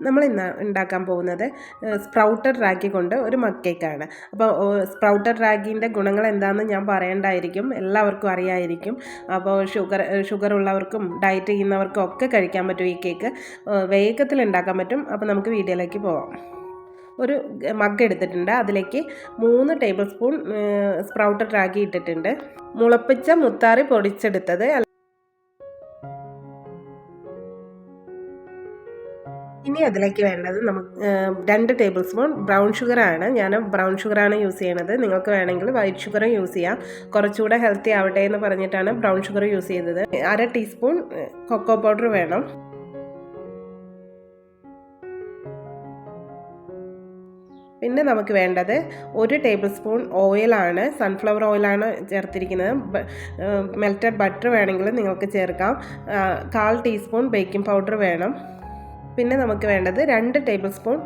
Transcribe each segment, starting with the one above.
നമ്മൾ ഇന്ന് ഉണ്ടാക്കാൻ പോകുന്നത് സ്പ്രൗട്ടഡ് റാഗി കൊണ്ട് ഒരു മഗ് കേക്കാണ്. അപ്പോൾ സ്പ്രൗട്ടഡ് റാഗീൻ്റെ ഗുണങ്ങൾ എന്താണെന്ന് ഞാൻ പറയേണ്ടായിരിക്കും, എല്ലാവർക്കും അറിയായിരിക്കും. അപ്പോൾ ഷുഗർ ഉള്ളവർക്കും ഡയറ്റ് ചെയ്യുന്നവർക്കും ഒക്കെ കഴിക്കാൻ പറ്റും ഈ കേക്ക്, വേഗത്തിൽ ഉണ്ടാക്കാൻ പറ്റും. അപ്പോൾ നമുക്ക് വീഡിയോയിലേക്ക് പോവാം. ഒരു മഗ് എടുത്തിട്ടുണ്ട്, അതിലേക്ക് 3 ടേബിൾ സ്പൂൺ സ്പ്രൗട്ടഡ് റാഗി ഇട്ടിട്ടുണ്ട്. മുളപ്പിച്ച മുത്താറി പൊടിച്ചെടുത്തത്. ഇനി അതിലേക്ക് വേണ്ടത് നമുക്ക് 2 ടേബിൾ സ്പൂൺ ബ്രൗൺ ഷുഗറാണ്. ഞാൻ ബ്രൗൺ ഷുഗറാണ് യൂസ് ചെയ്യണത്. നിങ്ങൾക്ക് വേണമെങ്കിൽ വൈറ്റ് ഷുഗറും യൂസ് ചെയ്യാം. കുറച്ചുകൂടെ ഹെൽത്തി ആവട്ടെ എന്ന് പറഞ്ഞിട്ടാണ് ബ്രൗൺ ഷുഗർ യൂസ് ചെയ്തത്. 1/2 ടീസ്പൂൺ കൊക്കോ പൗഡർ വേണം. പിന്നെ നമുക്ക് വേണ്ടത് 1 ടേബിൾ സ്പൂൺ ഓയിലാണ്, സൺഫ്ലവർ ഓയിലാണ് ചേർത്തിരിക്കുന്നത്. മെൽറ്റഡ് ബട്ടർ വേണമെങ്കിൽ നിങ്ങൾക്ക് ചേർക്കാം. 1/4 ടീസ്പൂൺ ബേക്കിംഗ് പൗഡർ വേണം. പിന്നെ നമുക്ക് വേണ്ടത് 2 ടേബിൾ സ്പൂൺ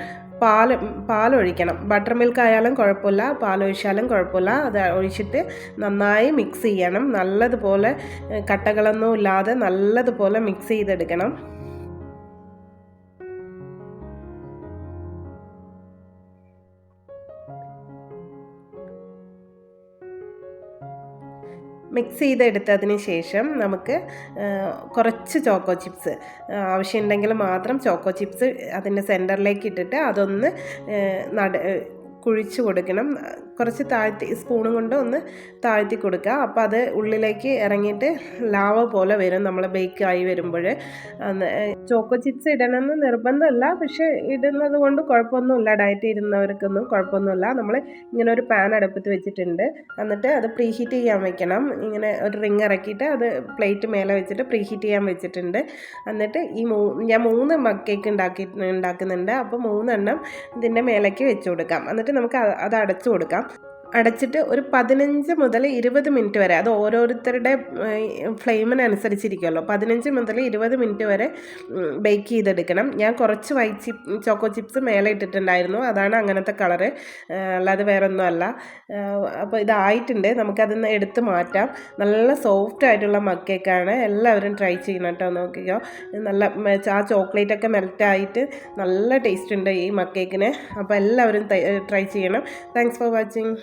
പാലൊഴിക്കണം. ബട്ടർ മിൽക്ക് ആയാലും കുഴപ്പമില്ല, പാലൊഴിച്ചാലും കുഴപ്പമില്ല. അത് ഒഴിച്ചിട്ട് നന്നായി മിക്സ് ചെയ്യണം. നല്ലതുപോലെ കട്ടകളൊന്നും ഇല്ലാതെ നല്ലതുപോലെ മിക്സ് ചെയ്തെടുക്കണം. മിക്സ് ചെയ്തെടുത്തതിന് ശേഷം നമുക്ക് കുറച്ച് ചോക്കോ ചിപ്സ് ആവശ്യമുണ്ടെങ്കിൽ മാത്രം ചോക്കോ ചിപ്സ് അതിൻ്റെ സെൻറ്ററിലേക്ക് ഇട്ടിട്ട് അതൊന്ന് കുഴിച്ച് കൊടുക്കണം. കുറച്ച് താഴ്ത്തി സ്പൂണും കൊണ്ട് ഒന്ന് താഴ്ത്തി കൊടുക്കുക. അപ്പോൾ അത് ഉള്ളിലേക്ക് ഇറങ്ങിയിട്ട് ലാവ പോലെ വരും നമ്മൾ ബേക്കായി വരുമ്പോൾ. ചോക്കോ ചിപ്സ് ഇടണമെന്ന് നിർബന്ധമല്ല, പക്ഷേ ഇടുന്നത് കൊണ്ട് കുഴപ്പമൊന്നുമില്ല. ഡയറ്റ് ഇരുന്നവർക്കൊന്നും കുഴപ്പമൊന്നുമില്ല. നമ്മൾ ഇങ്ങനെ ഒരു പാൻ അടുപ്പത്ത് വെച്ചിട്ടുണ്ട്. എന്നിട്ട് അത് പ്രീ ഹീറ്റ് ചെയ്യാൻ വെക്കണം. ഇങ്ങനെ ഒരു റിങ് ഇറക്കിയിട്ട് അത് പ്ലേറ്റ് മേലെ വെച്ചിട്ട് പ്രീ ഹീറ്റ് ചെയ്യാൻ വെച്ചിട്ടുണ്ട്. എന്നിട്ട് ഞാൻ 3 മഗ് കേക്ക് ഉണ്ടാക്കുന്നുണ്ട്. അപ്പോൾ 3 എണ്ണം ഇതിൻ്റെ മേലേക്ക് വെച്ച് കൊടുക്കാം. എന്നിട്ട് നമുക്ക് അത് അടച്ചു കൊടുക്കാം. അടച്ചിട്ട് ഒരു 15 മുതൽ 20 മിനിറ്റ് വരെ, അത് ഓരോരുത്തരുടെ ഫ്ലെയിമിനനുസരിച്ചിരിക്കുമല്ലോ, 15 മുതൽ 20 മിനിറ്റ് വരെ ബേക്ക് ചെയ്തെടുക്കണം. ഞാൻ കുറച്ച് ചോക്കോ ചിപ്സ് മേലെ ഇട്ടിട്ടുണ്ടായിരുന്നു, അതാണ് അങ്ങനത്തെ കളറ്, അല്ലാതെ വേറെ ഒന്നും അല്ല. അപ്പോൾ ഇതായിട്ടുണ്ട്, നമുക്കതൊന്ന് എടുത്ത് മാറ്റാം. നല്ല സോഫ്റ്റ് ആയിട്ടുള്ള മഗ് കേക്കാണ്. എല്ലാവരും ട്രൈ ചെയ്യണം കേട്ടോ. നോക്കിക്കോ, നല്ല ആ ചോക്ലേറ്റൊക്കെ മെൽറ്റായിട്ട് നല്ല ടേസ്റ്റ് ഉണ്ട് ഈ മഗ് കേക്കിന്. അപ്പോൾ എല്ലാവരും ട്രൈ ചെയ്യണം. Thanks for watching.